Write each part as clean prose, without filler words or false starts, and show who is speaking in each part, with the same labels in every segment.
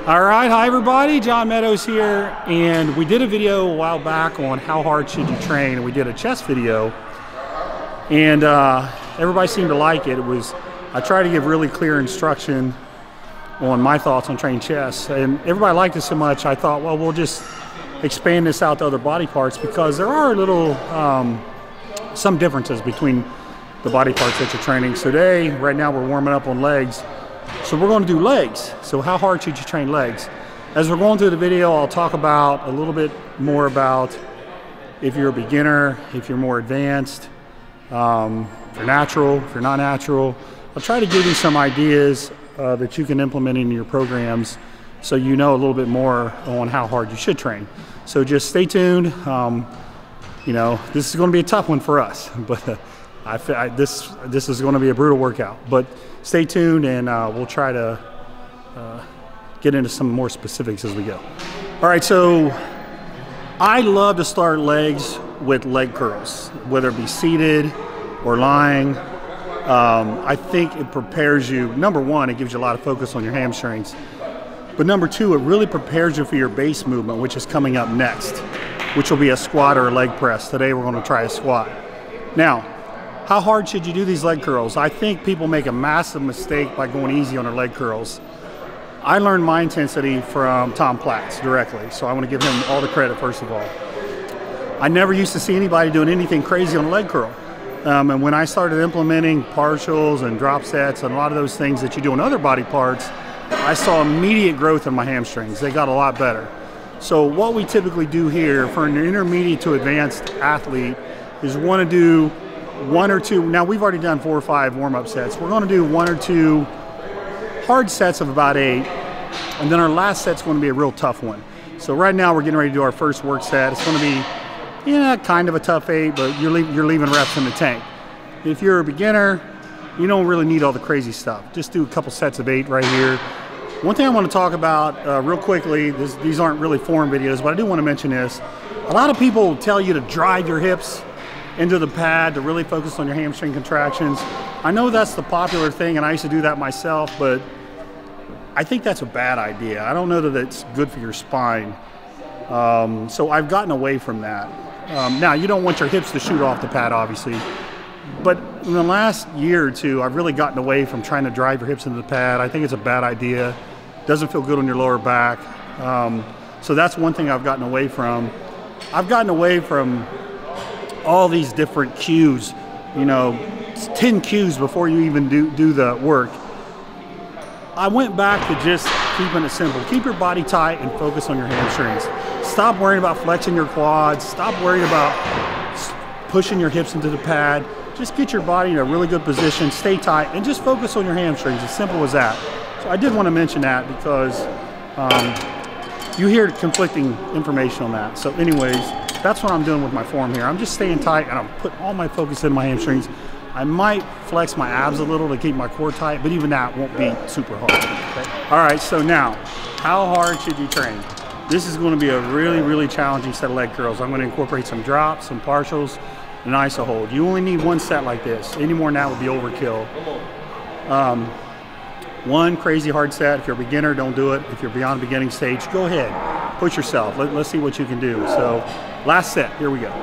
Speaker 1: All right, hi everybody, John Meadows here, and we did a video a while back on how hard should you train. We did a chest video, and everybody seemed to like it. I tried to give really clear instruction on my thoughts on training chest, and everybody liked it so much, I thought, well, we'll just expand this out to other body parts, because there are some differences between the body parts that you're training. So today, right now, we're warming up on legs. So we're going to do legs. So how hard should you train legs? As we're going through the video, I'll talk about a little bit more about if you're a beginner, if you're more advanced, if you're natural, if you're not natural. I'll try to give you some ideas that you can implement in your programs so you know a little bit more on how hard you should train. So just stay tuned. You know, this is going to be a tough one for us, but this is going to be a brutal workout. But stay tuned, and we'll try to get into some more specifics as we go. All right, so I love to start legs with leg curls, whether it be seated or lying. I think it prepares you. Number one, it gives you a lot of focus on your hamstrings. But number two, it really prepares you for your base movement, which is coming up next, which will be a squat or a leg press. Today we're going to try a squat. Now, how hard should you do these leg curls? I think people make a massive mistake by going easy on their leg curls. I learned my intensity from Tom Platz directly, so I want to give him all the credit first of all. I never used to see anybody doing anything crazy on a leg curl. And when I started implementing partials and drop sets and a lot of those things that you do on other body parts, I saw immediate growth in my hamstrings. They got a lot better. So what we typically do here for an intermediate to advanced athlete is want to do one or two. Now we've already done 4 or 5 warm-up sets. We're going to do 1 or 2 hard sets of about 8, and then our last set's going to be a real tough one. So right now we're getting ready to do our first work set. It's going to be, kind of a tough 8, but you're leaving reps in the tank. If you're a beginner, you don't really need all the crazy stuff. Just do a couple sets of 8 right here. One thing I want to talk about real quickly, these aren't really form videos, but I do want to mention this. A lot of people tell you to drive your hips into the pad to really focus on your hamstring contractions. I know that's the popular thing, and I used to do that myself, but I think that's a bad idea. I don't know that it's good for your spine. So I've gotten away from that. Now, you don't want your hips to shoot off the pad, obviously, but in the last year or two, I've really gotten away from trying to drive your hips into the pad. I think it's a bad idea. Doesn't feel good on your lower back. So that's one thing I've gotten away from. I've gotten away from all these different cues, 10 cues before you even do the work. I went back to just keeping it simple. Keep your body tight and focus on your hamstrings. Stop worrying about flexing your quads. Stop worrying about pushing your hips into the pad. Just get your body in a really good position, stay tight, and just focus on your hamstrings, as simple as that. So I did want to mention that because you hear conflicting information on that. So anyways, that's what I'm doing with my form here. I'm just staying tight, and I'm putting all my focus in my hamstrings. I might flex my abs a little to keep my core tight, but even that won't be super hard. Okay? All right, so now, how hard should you train? This is going to be a really, really challenging set of leg curls. I'm going to incorporate some drops, some partials, and an iso hold. You only need 1 set like this. Any more than that would be overkill. 1 crazy hard set. If you're a beginner, don't do it. If you're beyond the beginning stage, go ahead. Push yourself. Let's see what you can do. So, last set. Here we go.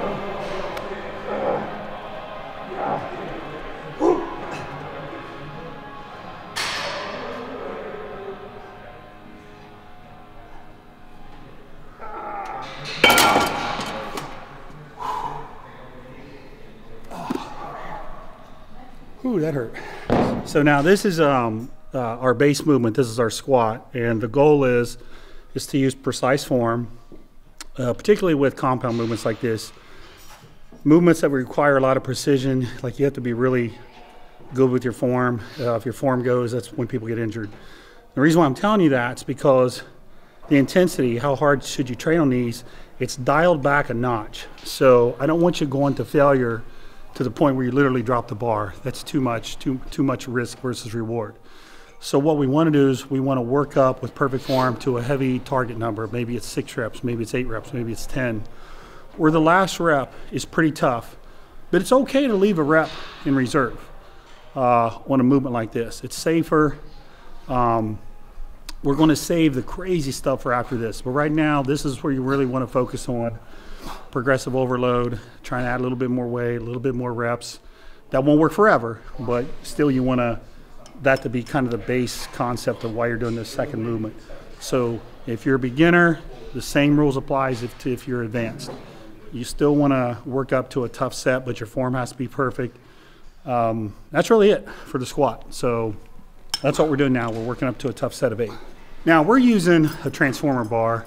Speaker 1: Ooh, that hurt. So now this is our base movement. This is our squat, and the goal is to use precise form, particularly with compound movements like this. Movements that require a lot of precision, like you have to be really good with your form. If your form goes, that's when people get injured. The reason why I'm telling you that is because the intensity, how hard should you train on these, it's dialed back a notch. So I don't want you going to failure to the point where you literally drop the bar. That's too much risk versus reward. So what we want to do is we want to work up with perfect form to a heavy target number. Maybe it's 6 reps, maybe it's 8 reps, maybe it's 10. Where the last rep is pretty tough, but it's okay to leave a rep in reserve on a movement like this. It's safer. We're going to save the crazy stuff for after this. But right now, this is where you really want to focus on progressive overload, trying to add a little bit more weight, a little bit more reps. That won't work forever, but still you want that to be kind of the base concept of why you're doing this second movement. So if you're a beginner, the same rules applies if you're advanced. You still want to work up to a tough set, but your form has to be perfect. That's really it for the squat. So that's what we're doing now. We're working up to a tough set of 8. Now we're using a transformer bar.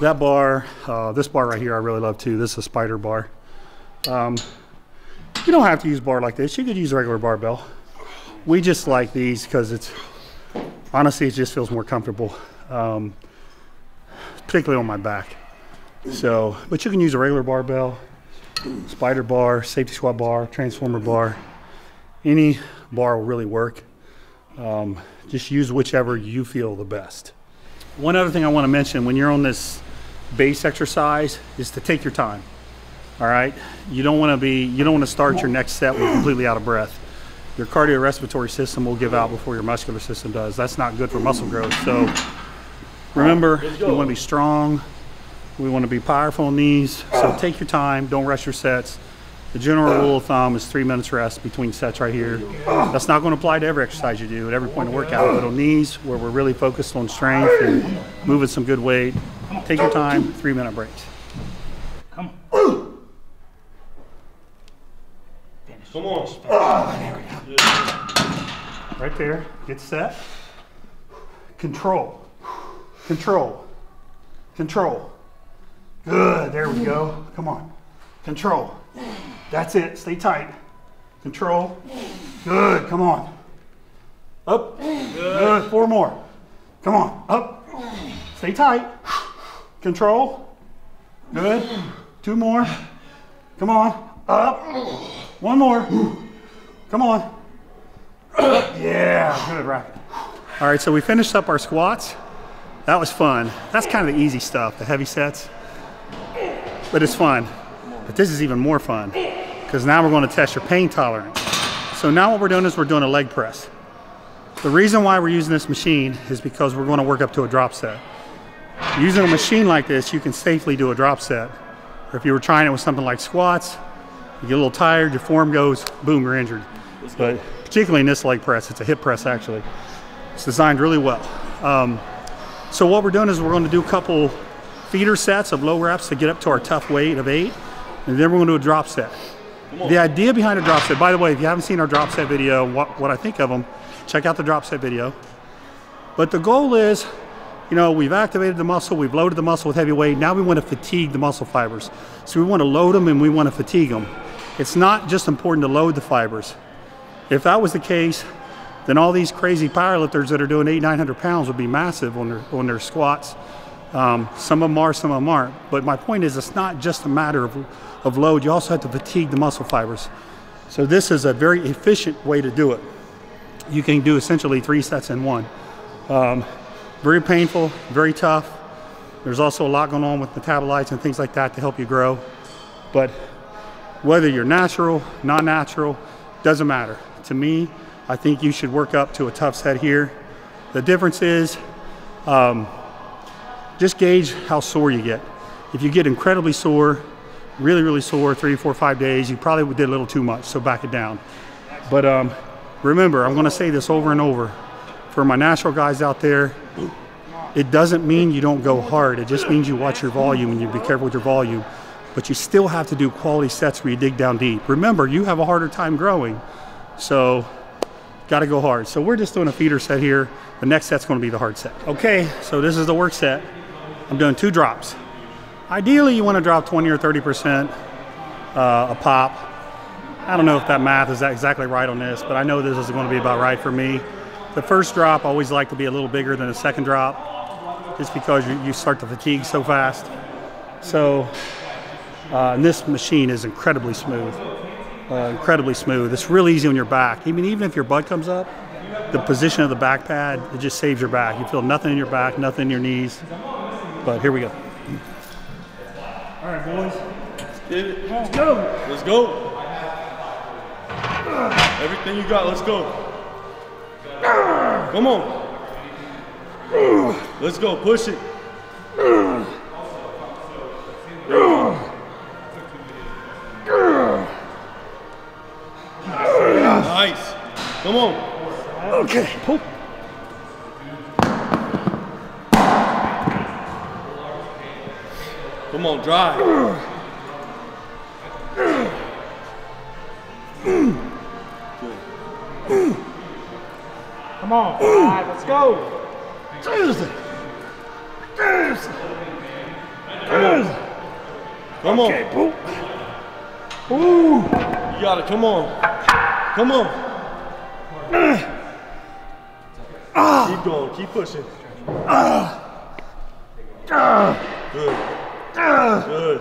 Speaker 1: That bar, this bar right here, I really love too. This is a spider bar. You don't have to use a bar like this. You could use a regular barbell. We just like these because honestly, it just feels more comfortable, particularly on my back. So, but you can use a regular barbell, spider bar, safety squat bar, transformer bar. Any bar will really work. Just use whichever you feel the best. One other thing I want to mention when you're on this base exercise is to take your time. All right, you don't want to start your next set with completely out of breath. Your cardiorespiratory system will give out before your muscular system does. That's not good for muscle growth. So remember, you want to be strong. We want to be powerful in these. So take your time. Don't rush your sets. The general rule of thumb is 3 minutes rest between sets right here. That's not going to apply to every exercise you do at every point of workout, but on these where we're really focused on strength and moving some good weight, take your time, 3-minute breaks.
Speaker 2: Come on. Come on.
Speaker 1: There we go. Right there. Get set. Control. Control. Control. Good. There we go. Come on. Control. That's it. Stay tight. Control. Good. Come on. Up. Good. 4 more. Come on. Up. Stay tight. Control. Good. 2 more. Come on. Up. 1 more. Come on. Up. Yeah. Good, Rocket. All right, so we finished up our squats. That was fun. That's kind of the easy stuff, the heavy sets. But it's fun. But this is even more fun because now we're going to test your pain tolerance. So now what we're doing is we're doing a leg press. The reason why we're using this machine is because we're going to work up to a drop set. Using a machine like this, you can safely do a drop set. Or if you were trying it with something like squats, you get a little tired, your form goes, boom, you're injured. But particularly in this leg press, it's a hip press actually. It's designed really well. So what we're doing is we're going to do a couple feeder sets of low reps to get up to our tough weight of 8. And then we're going to do a drop set. The idea behind a drop set, by the way, if you haven't seen our drop set video, what I think of them, check out the drop set video. But the goal is, you know, we've activated the muscle, we've loaded the muscle with heavy weight, now we want to fatigue the muscle fibers. So we want to load them and we want to fatigue them. It's not just important to load the fibers. If that was the case, then all these crazy powerlifters that are doing 800-900 pounds would be massive on their squats. Some of them are, some of them aren't. But my point is, it's not just a matter of load. You also have to fatigue the muscle fibers. So this is a very efficient way to do it. You can do essentially 3 sets in 1. Very painful, very tough. There's also a lot going on with metabolites and things like that to help you grow. But whether you're natural, non-natural, doesn't matter. To me, I think you should work up to a tough set here. The difference is, just gauge how sore you get. If you get incredibly sore, really, really sore, 3, 4, 5 days, you probably did a little too much, so back it down. But remember, I'm gonna say this over and over. For my natural guys out there, it doesn't mean you don't go hard. It just means you watch your volume and you be careful with your volume. But you still have to do quality sets where you dig down deep. Remember, you have a harder time growing, so gotta go hard. So we're just doing a feeder set here. The next set's gonna be the hard set. Okay, so this is the work set. I'm doing 2 drops. Ideally, you wanna drop 20 or 30% a pop. I don't know if that math is exactly right on this, but I know this is gonna be about right for me. The first drop, I always like to be a little bigger than the second drop, just because you start to fatigue so fast. So, and this machine is incredibly smooth. It's real easy on your back. Even if your butt comes up, the position of the back pad, it just saves your back. You feel nothing in your back, nothing in your knees. But here we go. All right, boys.
Speaker 2: Let's get it.
Speaker 1: Let's go.
Speaker 2: Let's go. Everything you got, let's go. Come on.
Speaker 3: Let's go, push it. Nice. Come on.
Speaker 1: Okay, pull.
Speaker 3: Come on, drive.
Speaker 2: Come on. All right, let's go.
Speaker 3: Come on.
Speaker 1: Okay, pull.
Speaker 3: Ooh. You got it. Come on. Come on. Keep going. Keep pushing. Good. Good.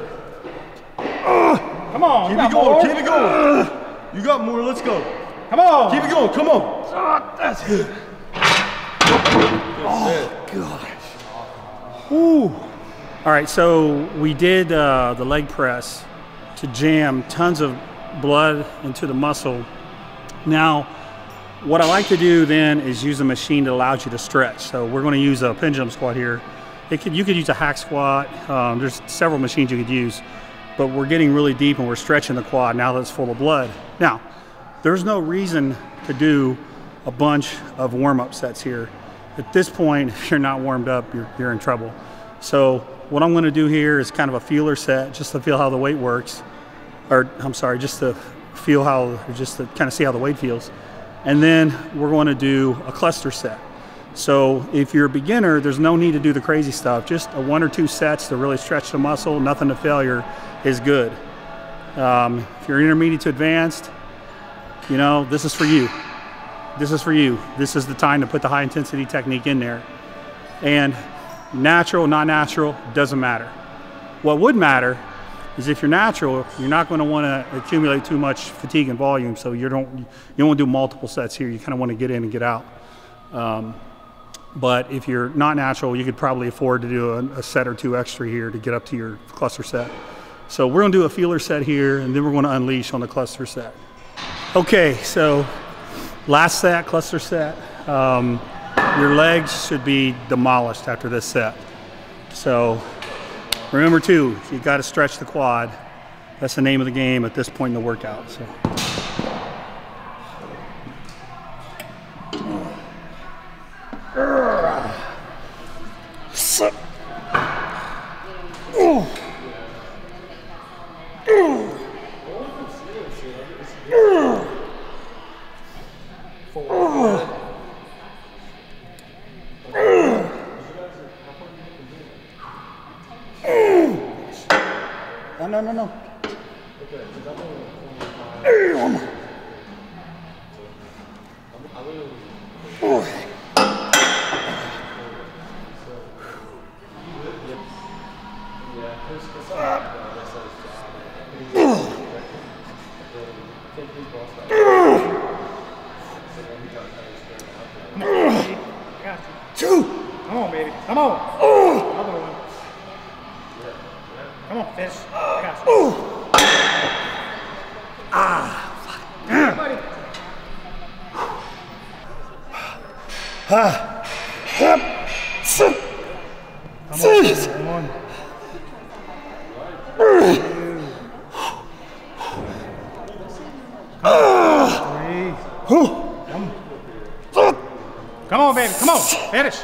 Speaker 2: Come on.
Speaker 3: Keep it going. Keep it going. You got more. Let's go.
Speaker 2: Come on.
Speaker 3: Keep it going. Come on.
Speaker 1: That's good.
Speaker 3: Oh,
Speaker 1: Gosh. Ooh. All right, so we did the leg press to jam tons of blood into the muscle. Now, what I like to do then is use a machine that allows you to stretch. So we're going to use a pendulum squat here. You could use a hack squat. There's several machines you could use, but we're getting really deep and we're stretching the quad now that it's full of blood. Now, there's no reason to do a bunch of warm-up sets here. At this point, if you're not warmed up, you're in trouble. So what I'm going to do here is kind of a feeler set just to feel how the weight works. Or, I'm sorry, just to feel how, just to kind of see how the weight feels. And then we're going to do a cluster set. So if you're a beginner, there's no need to do the crazy stuff. Just a 1 or 2 sets to really stretch the muscle, nothing to failure is good. If you're intermediate to advanced, you know, this is for you. This is for you. This is the time to put the high intensity technique in there. And natural, not natural, doesn't matter. What would matter is if you're natural, you're not going to want to accumulate too much fatigue and volume, so you don't want to do multiple sets here. You kind of want to get in and get out. But if you're not natural, you could probably afford to do a set or 2 extra here to get up to your cluster set. So we're going to do a feeler set here, and then we're going to unleash on the cluster set. Okay, so last set, cluster set. Your legs should be demolished after this set. So remember too, you got to stretch the quad. That's the name of the game at this point in the workout. So. No. One more. Two.
Speaker 2: Come on, baby. Come on. Another one. Come on, fish. I got you. Come on, baby. Come on. Finish.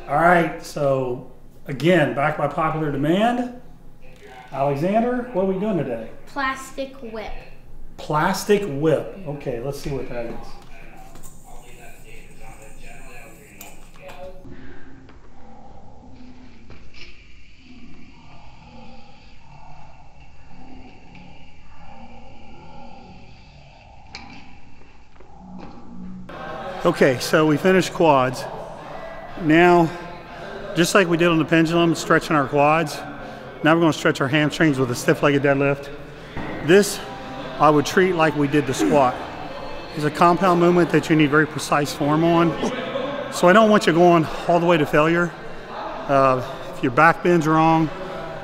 Speaker 1: All right, so again, back by popular demand. Alexander, what are we doing today?
Speaker 4: Plastic whip.
Speaker 1: Plastic whip. Okay, let's see what that is. Okay, so we finished quads. Now, just like we did on the pendulum, stretching our quads, now we're going to stretch our hamstrings with a stiff-legged deadlift. This, I would treat like we did the squat. It's a compound movement that you need very precise form on. So I don't want you going all the way to failure. If your back bends wrong,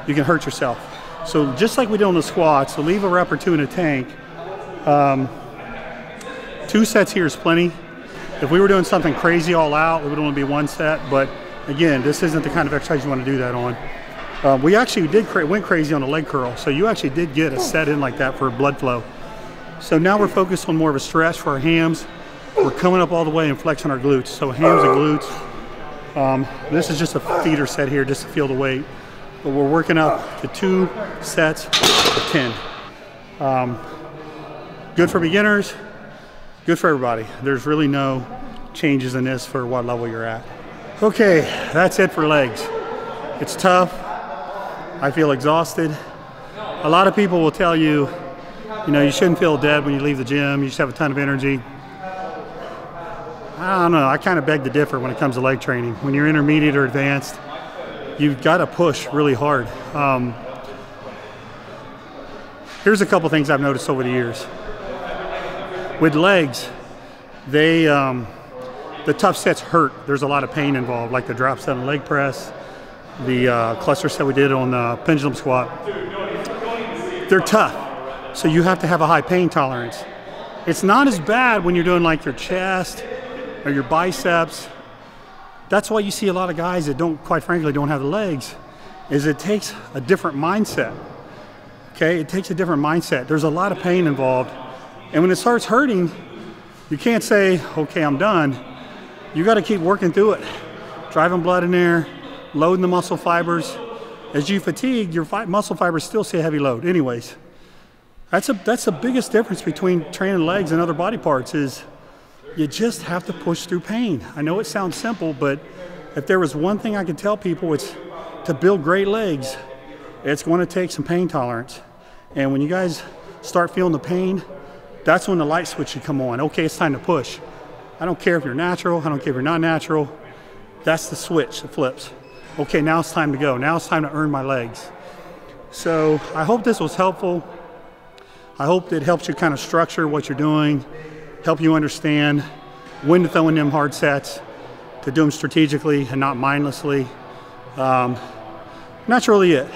Speaker 1: you can hurt yourself. So just like we did on the squat, so leave a rep or 2 in a tank. 2 sets here is plenty. If we were doing something crazy all out, it would only be 1 set, but again, this isn't the kind of exercise you want to do that on. We actually went crazy on the leg curl, so you actually did get a set in like that for blood flow. So now we're focused on more of a stretch for our hams. We're coming up all the way and flexing our glutes. So hams and glutes. This is just a feeder set here just to feel the weight. But we're working up to 2 sets of 10. Good for beginners, good for everybody. There's really no changes in this for what level you're at. Okay, that's it for legs. It's tough. I feel exhausted. A lot of people will tell you, you know, you shouldn't feel dead when you leave the gym. You just have a ton of energy. I don't know, I kind of beg to differ when it comes to leg training. When you're intermediate or advanced, you've got to push really hard. Here's a couple things I've noticed over the years. With legs, the tough sets hurt. There's a lot of pain involved, like the drop set and leg press, the cluster set we did on the pendulum squat. They're tough. So you have to have a high pain tolerance. It's not as bad when you're doing like your chest or your biceps. That's why you see a lot of guys that quite frankly, don't have the legs, is it takes a different mindset. Okay, it takes a different mindset. There's a lot of pain involved. And when it starts hurting, you can't say, okay, I'm done. You got to keep working through it. Driving blood in there, loading the muscle fibers. As you fatigue, your muscle fibers still stay a heavy load. Anyways, that's the biggest difference between training legs and other body parts is you just have to push through pain. I know it sounds simple, but if there was one thing I could tell people, it's to build great legs, it's going to take some pain tolerance. And when you guys start feeling the pain, that's when the light switch should come on. Okay, it's time to push. I don't care if you're natural, I don't care if you're not natural. That's the switch that flips. Okay, now it's time to go. Now it's time to earn my legs. So I hope this was helpful. I hope it helps you kind of structure what you're doing, help you understand when to throw in them hard sets, to do them strategically and not mindlessly. That's really it.